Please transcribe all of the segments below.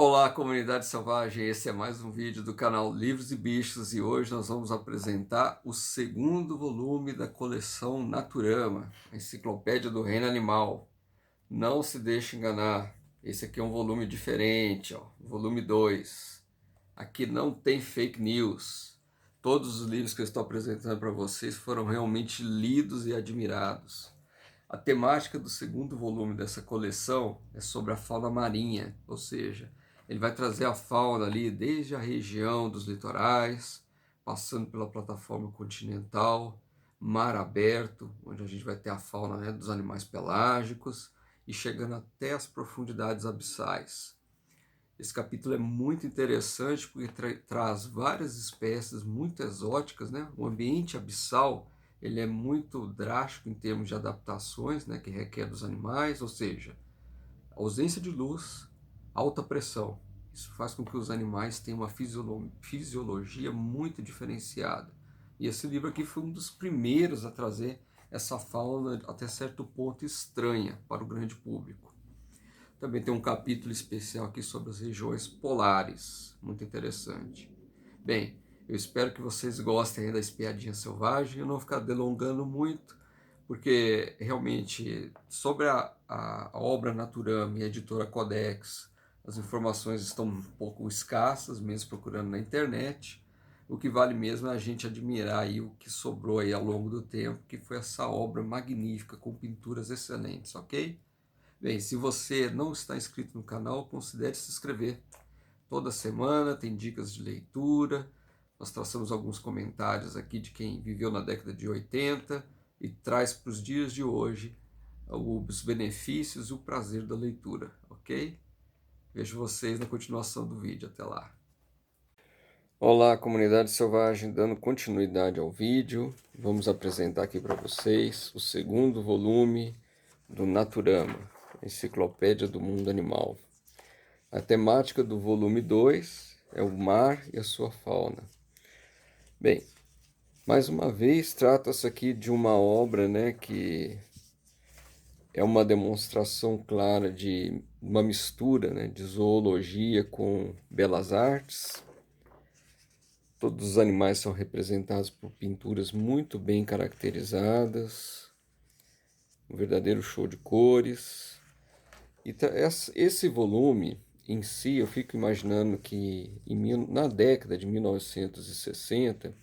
Olá, comunidade selvagem, esse é mais um vídeo do canal Livros e Bichos e hoje nós vamos apresentar o segundo volume da coleção Naturama, a Enciclopédia do Reino Animal. Não se deixe enganar, esse aqui é um volume diferente, ó, volume 2. Aqui não tem fake news. Todos os livros que eu estou apresentando para vocês foram realmente lidos e admirados. A temática do segundo volume dessa coleção é sobre a fauna marinha, ou seja, ele vai trazer a fauna ali desde a região dos litorais, passando pela plataforma continental, mar aberto, onde a gente vai ter a fauna, né, dos animais pelágicos, e chegando até as profundidades abissais. Esse capítulo é muito interessante porque traz várias espécies muito exóticas, né? O ambiente abissal ele é muito drástico em termos de adaptações, né, que requer dos animais, ou seja, ausência de luz, alta pressão. Isso faz com que os animais tenham uma fisiologia muito diferenciada. E esse livro aqui foi um dos primeiros a trazer essa fauna até certo ponto estranha para o grande público. Também tem um capítulo especial aqui sobre as regiões polares, muito interessante. Bem, eu espero que vocês gostem da Espiadinha Selvagem, eu não vou ficar delongando muito, porque realmente sobre a obra Naturama e a editora Codex, as informações estão um pouco escassas, mesmo procurando na internet. O que vale mesmo é a gente admirar aí o que sobrou aí ao longo do tempo, que foi essa obra magnífica, com pinturas excelentes, ok? Bem, se você não está inscrito no canal, considere se inscrever. Toda semana tem dicas de leitura, nós traçamos alguns comentários aqui de quem viveu na década de 80 e traz para os dias de hoje os benefícios e o prazer da leitura, ok? Vejo vocês na continuação do vídeo, até lá. Olá, comunidade selvagem, dando continuidade ao vídeo, vamos apresentar aqui para vocês o segundo volume do Naturama, Enciclopédia do Mundo Animal. A temática do volume 2 é o mar e a sua fauna. Bem, mais uma vez trata-se aqui de uma obra, né, que é uma demonstração clara de uma mistura, né, de zoologia com belas artes. Todos os animais são representados por pinturas muito bem caracterizadas, um verdadeiro show de cores. E esse volume em si, eu fico imaginando que na década de 1960,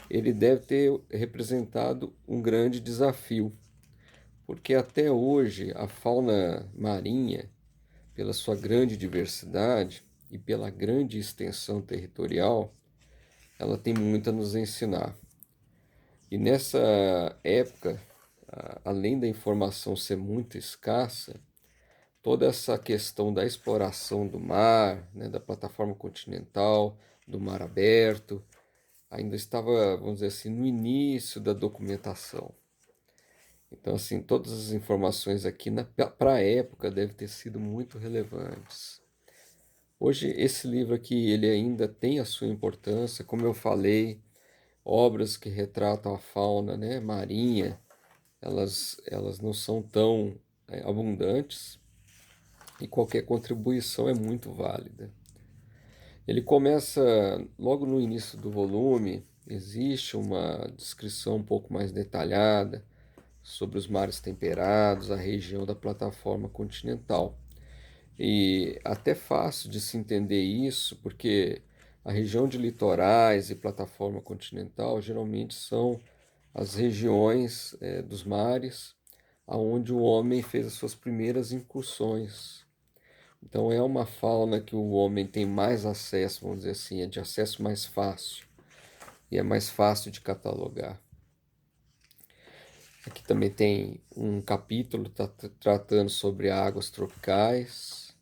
ele deve ter representado um grande desafio, porque até hoje a fauna marinha, pela sua grande diversidade e pela grande extensão territorial, ela tem muito a nos ensinar. E nessa época, além da informação ser muito escassa, toda essa questão da exploração do mar, né, da plataforma continental, do mar aberto, ainda estava, vamos dizer assim, no início da documentação. Então, assim, todas as informações aqui para a época devem ter sido muito relevantes. Hoje, esse livro aqui, ele ainda tem a sua importância, como eu falei, obras que retratam a fauna, né, marinha, elas não são tão abundantes, e qualquer contribuição é muito válida. Ele começa logo no início do volume, existe uma descrição um pouco mais detalhada sobre os mares temperados, a região da plataforma continental. E até fácil de se entender isso, porque a região de litorais e plataforma continental geralmente são as regiões dos mares aonde o homem fez as suas primeiras incursões. Então é uma fauna que o homem tem mais acesso, vamos dizer assim, é de acesso mais fácil e é mais fácil de catalogar. Aqui também tem um capítulo tratando sobre águas tropicais.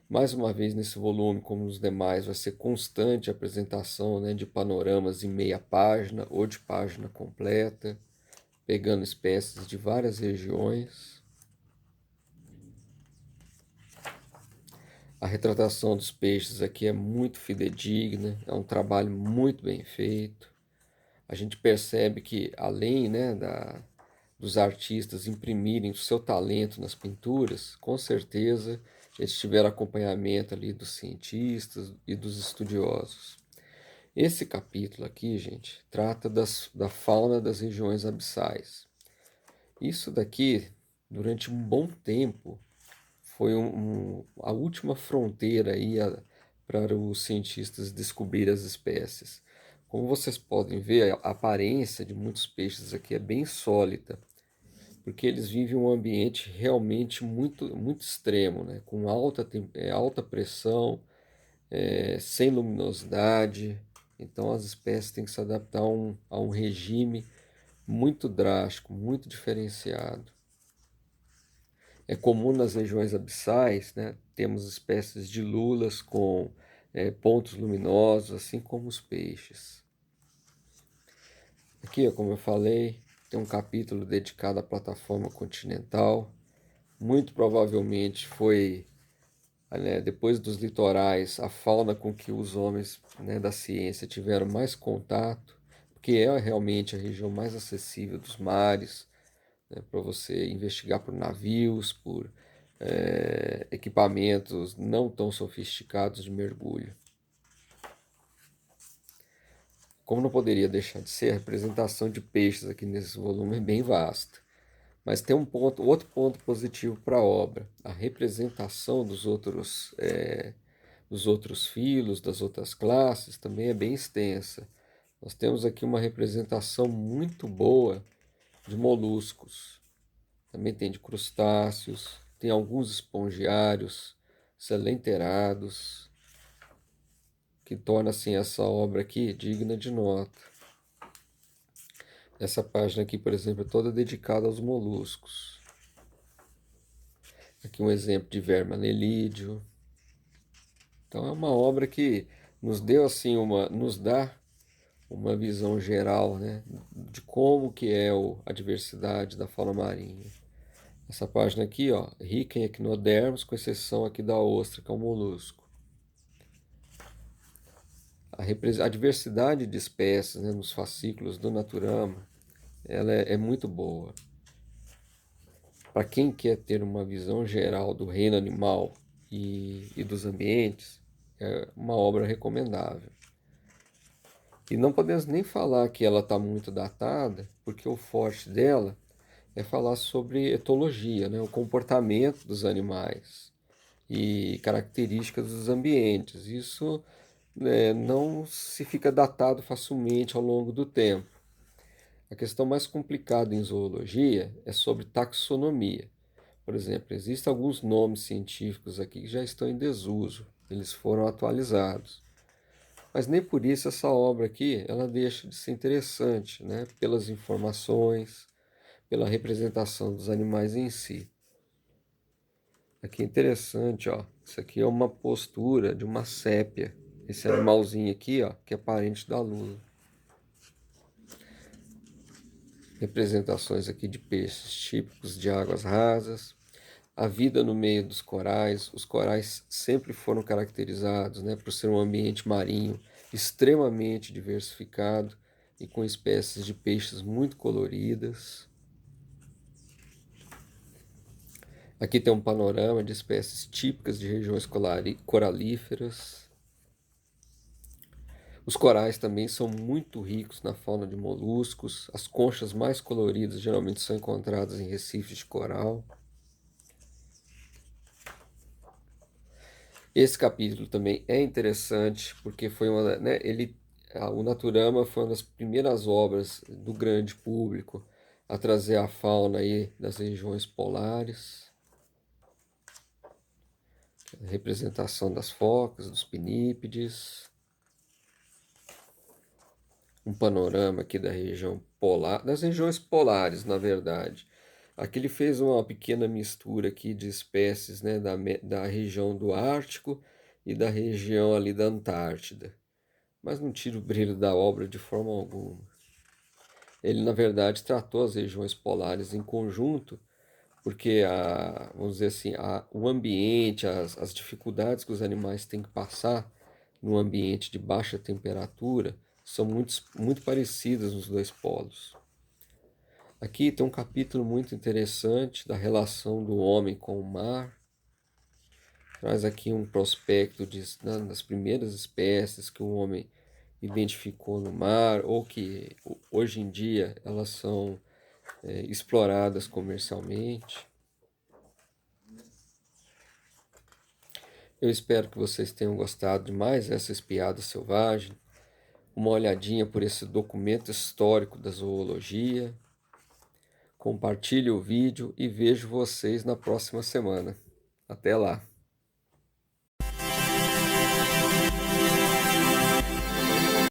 Mais uma vez nesse volume, como nos demais, vai ser constante a apresentação, né, de panoramas em meia página ou de página completa, pegando espécies de várias regiões. A retratação dos peixes aqui é muito fidedigna, é um trabalho muito bem feito. A gente percebe que, além, né, dos artistas imprimirem o seu talento nas pinturas, com certeza Eles tiveram acompanhamento ali dos cientistas e dos estudiosos. Esse capítulo aqui, gente, trata da fauna das regiões abissais. Isso daqui, durante um bom tempo, foi a última fronteira aí para os cientistas descobrir as espécies. Como vocês podem ver, a aparência de muitos peixes aqui é bem sólida, porque eles vivem um ambiente realmente muito extremo, né? Com alta pressão, sem luminosidade. Então as espécies têm que se adaptar a um regime muito drástico, muito diferenciado. É comum nas regiões abissais, né? Temos espécies de lulas com pontos luminosos, assim como os peixes. Aqui, como eu falei, tem um capítulo dedicado à plataforma continental. Muito provavelmente foi, né, depois dos litorais, a fauna com que os homens, né, da ciência tiveram mais contato, porque é realmente a região mais acessível dos mares, né, para você investigar por navios, por equipamentos não tão sofisticados de mergulho. Como não poderia deixar de ser, a representação de peixes aqui nesse volume é bem vasta. Mas tem outro ponto positivo para a obra. A representação dos outros filos, das outras classes, também é bem extensa. Nós temos aqui uma representação muito boa de moluscos. Também tem de crustáceos, tem alguns espongiários, selenterados, que torna assim essa obra aqui digna de nota. Essa página aqui, por exemplo, é toda dedicada aos moluscos. Aqui um exemplo de verme anelídeo. Então é uma obra que nos dá uma visão geral, né, de como que é a diversidade da fauna marinha. Essa página aqui, ó, rica em equinodermos, com exceção aqui da ostra, que é um molusco. A diversidade de espécies, né, nos fascículos do Naturama, ela é muito boa. Para quem quer ter uma visão geral do reino animal e dos ambientes, é uma obra recomendável. E não podemos nem falar que ela está muito datada, porque o forte dela é falar sobre etologia, né, o comportamento dos animais e características dos ambientes. Isso, né, não se fica datado facilmente ao longo do tempo. A questão mais complicada em zoologia é sobre taxonomia. Por exemplo, existem alguns nomes científicos aqui que já estão em desuso, eles foram atualizados. Mas nem por isso essa obra aqui, ela deixa de ser interessante, né? Pelas informações, pela representação dos animais em si. Aqui é interessante, ó. Isso aqui é uma postura de uma sépia. Esse animalzinho aqui, ó, que é parente da lula. Representações aqui de peixes típicos de águas rasas. A vida no meio dos corais. Os corais sempre foram caracterizados, né, por ser um ambiente marinho extremamente diversificado e com espécies de peixes muito coloridas. Aqui tem um panorama de espécies típicas de regiões coralíferas. Os corais também são muito ricos na fauna de moluscos. As conchas mais coloridas geralmente são encontradas em recifes de coral. Esse capítulo também é interessante porque foi o Naturama foi uma das primeiras obras do grande público a trazer a fauna aí das regiões polares, a representação das focas, dos pinípedes, um panorama aqui da região polar, das regiões polares, na verdade. Aqui ele fez uma pequena mistura aqui de espécies, né, da região do Ártico e da região ali da Antártida. Mas não tira o brilho da obra de forma alguma. Ele, na verdade, tratou as regiões polares em conjunto, porque, vamos dizer assim, o ambiente, as dificuldades que os animais têm que passar no ambiente de baixa temperatura são muito parecidas nos dois polos. Aqui tem um capítulo muito interessante da relação do homem com o mar. Traz aqui um prospecto das primeiras espécies que o homem identificou no mar ou que hoje em dia elas são exploradas comercialmente. Eu espero que vocês tenham gostado de mais essa espiada selvagem, uma olhadinha por esse documento histórico da zoologia. Compartilhe o vídeo e vejo vocês na próxima semana. Até lá!